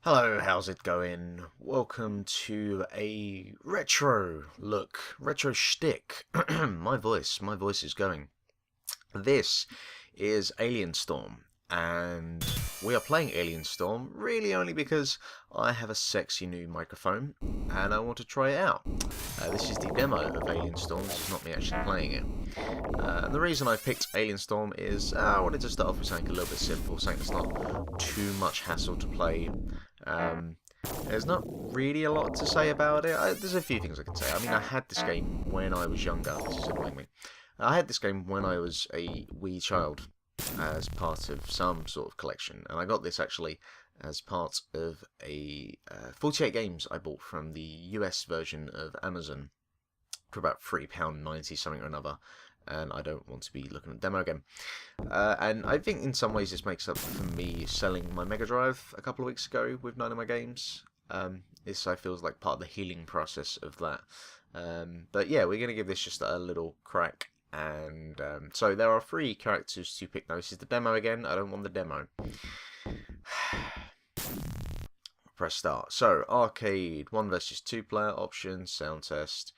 Hello, how's it going? Welcome to a retro shtick. My voice is going. This is Alien Storm, and we are playing Alien Storm really only because I have a sexy new microphone and I want to try it out. This is the demo of Alien Storm, this is not me actually playing it. And the reason I picked Alien Storm is I wanted to start off with something a little bit simple, something that's not too much hassle to play. There's not really a lot to say about it. There's a few things I can say. I mean, I had this game when I was younger. This is annoying me. I had this game when I was a wee child as part of some sort of collection. And I got this actually as part of a 48 games I bought from the US version of Amazon for about £3.90 something or another. And I don't want to be looking at the demo again. And I think in some ways this makes up for me selling my Mega Drive a couple of weeks ago with none of my games. This I feel is like part of the healing process of that. But yeah, we're going to give this just a little crack. And so there are 3 characters to pick. Now this is the demo again. I don't want the demo. Press start. So arcade 1 versus 2 player options, sound test.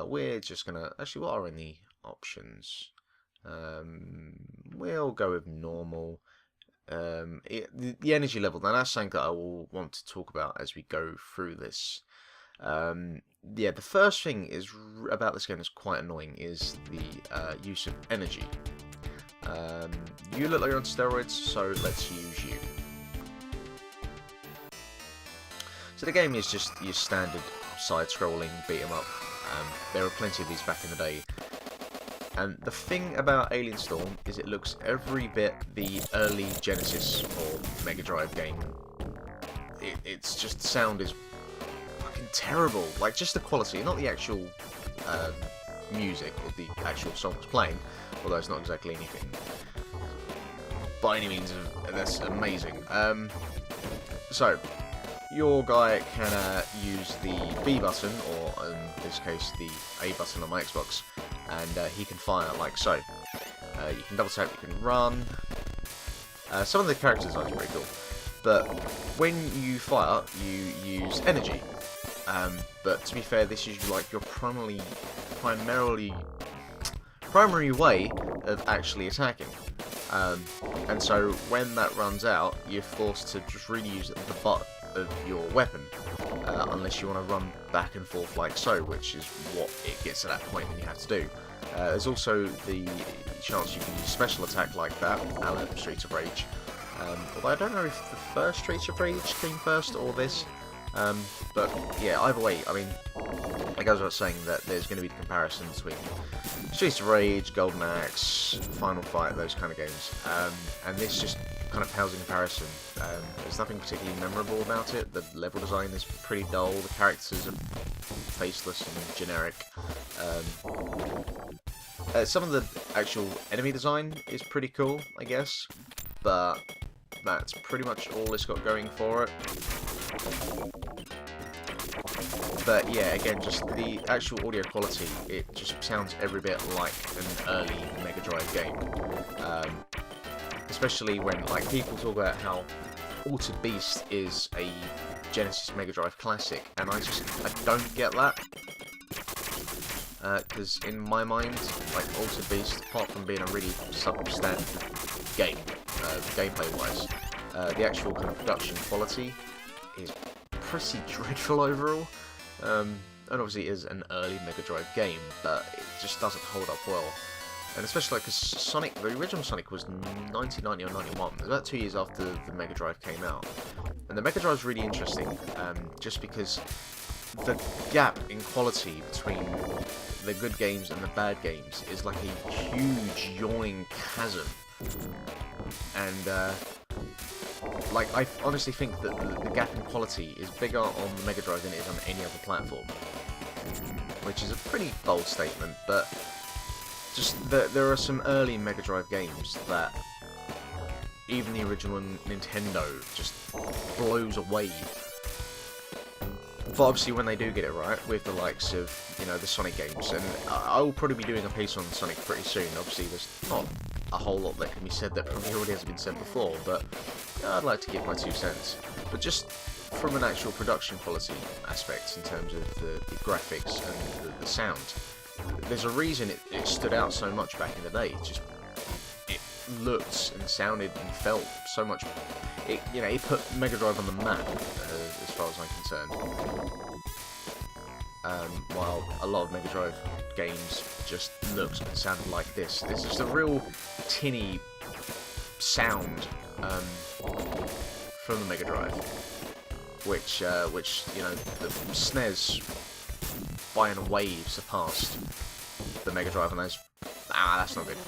We're just going to... Actually, what are in the options? We'll go with normal. The energy level, now that's something that I will want to talk about as we go through this. Yeah, the first thing is about this game is quite annoying is the use of energy. You look like you're on steroids, so let's use you. So the game is just your standard side-scrolling beat 'em up. There were plenty of these back in the day. And the thing about Alien Storm is it looks every bit the early Genesis or Mega Drive game. It's just, the sound is fucking terrible. Like, just the quality, not the actual music or the actual songs playing, although it's not exactly anything by any means that's amazing. So, your guy can use the B button, or in this case the A button on my Xbox, and he can fire like so. You can double tap, you can run. Some of the characters are pretty cool, but when you fire, you use energy. But to be fair, this is like your primary way of actually attacking. And so when that runs out, you're forced to just really use the butt of your weapon, unless you want to run back and forth like so, which is what it gets to that point and you have to do. There's also the chance you can use special attack like that, a la Streets of Rage. Although I don't know if the first Streets of Rage came first or this. But yeah, either way, I mean, like I was about saying, that there's going to be the comparison between Streets of Rage, Golden Axe, Final Fight, those kind of games, and this just kind of pales in comparison. There's nothing particularly memorable about it. The level design is pretty dull, the characters are faceless and generic. Some of the actual enemy design is pretty cool, I guess, but that's pretty much all it's got going for it. But yeah, again, just the actual audio quality, it just sounds every bit like an early Mega Drive game. Especially when, like, people talk about how Altered Beast is a Genesis Mega Drive classic, and I don't get that. Because in my mind, like, Altered Beast, apart from being a really substandard game, gameplay-wise, the actual kind of production quality is pretty dreadful overall. And obviously it is an early Mega Drive game, but it just doesn't hold up well. And especially because Sonic, the original Sonic was 1990 or 91, it was about 2 years after the Mega Drive came out. And the Mega Drive is really interesting, just because the gap in quality between the good games and the bad games is like a huge yawning chasm. And like, I honestly think that the gap in quality is bigger on the Mega Drive than it is on any other platform, which is a pretty bold statement, but just there are some early Mega Drive games that even the original Nintendo just blows away. But obviously when they do get it right, with the likes of, you know, the Sonic games, and I will probably be doing a piece on Sonic pretty soon. Obviously there's not a whole lot that can be said that probably already has been said before, but I'd like to give my 2 cents. But just from an actual production quality aspect in terms of the graphics and the sound, there's a reason it stood out so much back in the day. It looked and sounded and felt so much. It put Mega Drive on the map as far as I'm concerned. While a lot of Mega Drive games just looked and sounded like this. There's just a real tinny sound from the Mega Drive, which the SNES by and away surpassed the Mega Drive, and that's not good.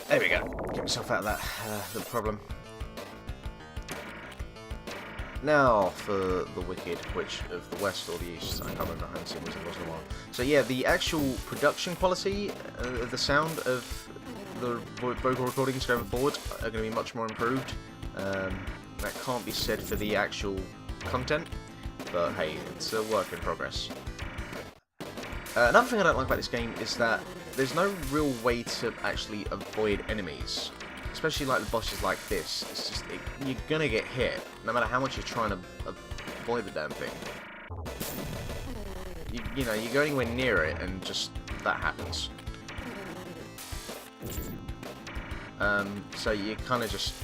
There we go. Get myself out of that little problem. Now for the Wicked Witch of the West or the East. I can't remember. I haven't seen what it was in a while. So yeah, the actual production quality of the sound of the vocal recordings going forward are going to be much more improved. That can't be said for the actual content, but hey, it's a work in progress. Another thing I don't like about this game is that there's no real way to actually avoid enemies. Especially like the bosses like this, it's just you're gonna get hit no matter how much you're trying to avoid the damn thing. You know, you go anywhere near it and just that happens. So you're kind of just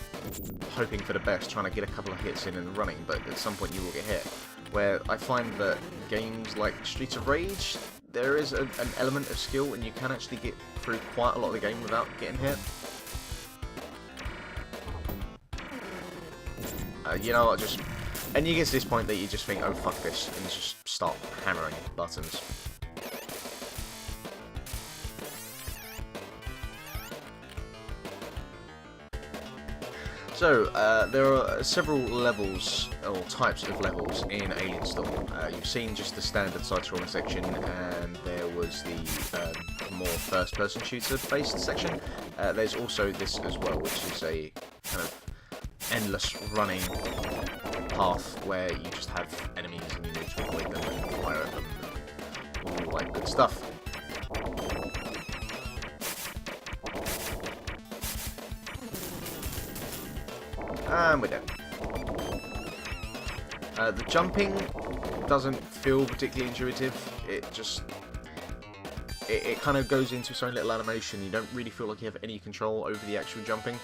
hoping for the best, trying to get a couple of hits in and running, but at some point you will get hit. Where I find that games like Streets of Rage, there is an element of skill and you can actually get through quite a lot of the game without getting hit. You know what, and you get to this point that you just think, oh fuck this, and just start hammering buttons. So, there are several levels, or types of levels in Alien Storm. You've seen just the standard side-scrolling section, and there was the more first-person shooter-based section. There's also this as well, which is a kind of endless running path where you just have enemies and you need to avoid them and fire at them and all that good stuff. And we're done. The jumping doesn't feel particularly intuitive. It kind of goes into its own little animation. You don't really feel like you have any control over the actual jumping.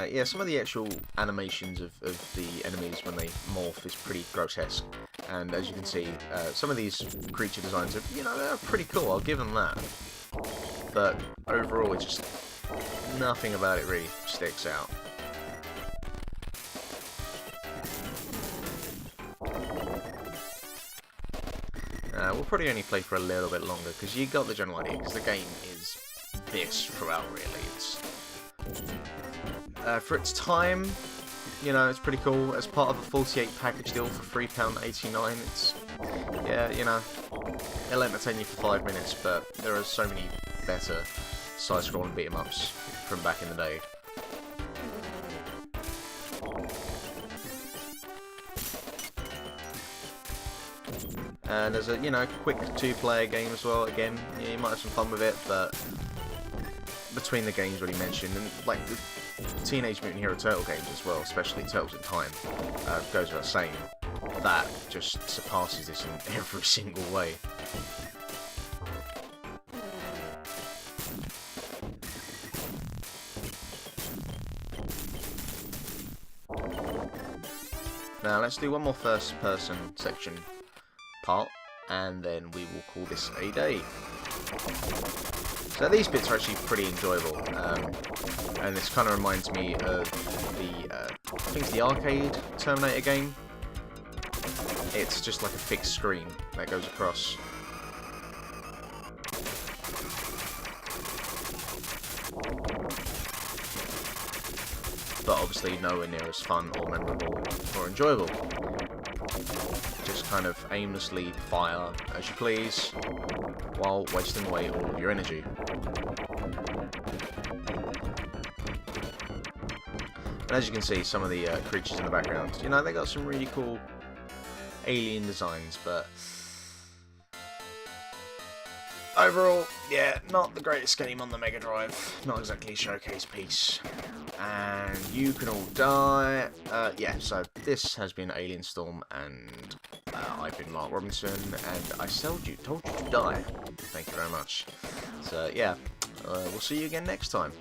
Yeah, some of the actual animations of the enemies when they morph is pretty grotesque, and as you can see, some of these creature designs are, they're pretty cool, I'll give them that, but overall it's just, nothing about it really sticks out. We'll probably only play for a little bit longer, because you got the general idea, because the game is this throughout really. It's for its time, it's pretty cool. As part of a 48 package deal for £3.89, it's, it'll entertain you for 5 minutes, but there are so many better side-scrolling beat-em-ups from back in the day. And there's a, quick 2-player game as well. Again, you might have some fun with it, but between the games already mentioned, and like the Teenage Mutant Hero Turtle games as well, especially Turtles in Time, goes without saying, that just surpasses this in every single way. Now let's do one more first-person section part, and then we will call this a day. So these bits are actually pretty enjoyable, and this kind of reminds me of the, I think it's the arcade Terminator game. It's just like a fixed screen that goes across. But obviously nowhere near as fun or memorable or enjoyable. Just kind of aimlessly fire as you please, while wasting away all of your energy. And as you can see, some of the creatures in the background, they got some really cool alien designs, but overall, yeah, not the greatest game on the Mega Drive. Not exactly a showcase piece. And you can all die. Yeah, so this has been Alien Storm, and I've been Mark Robinson, and I told you to die. Thank you very much. So, yeah, we'll see you again next time.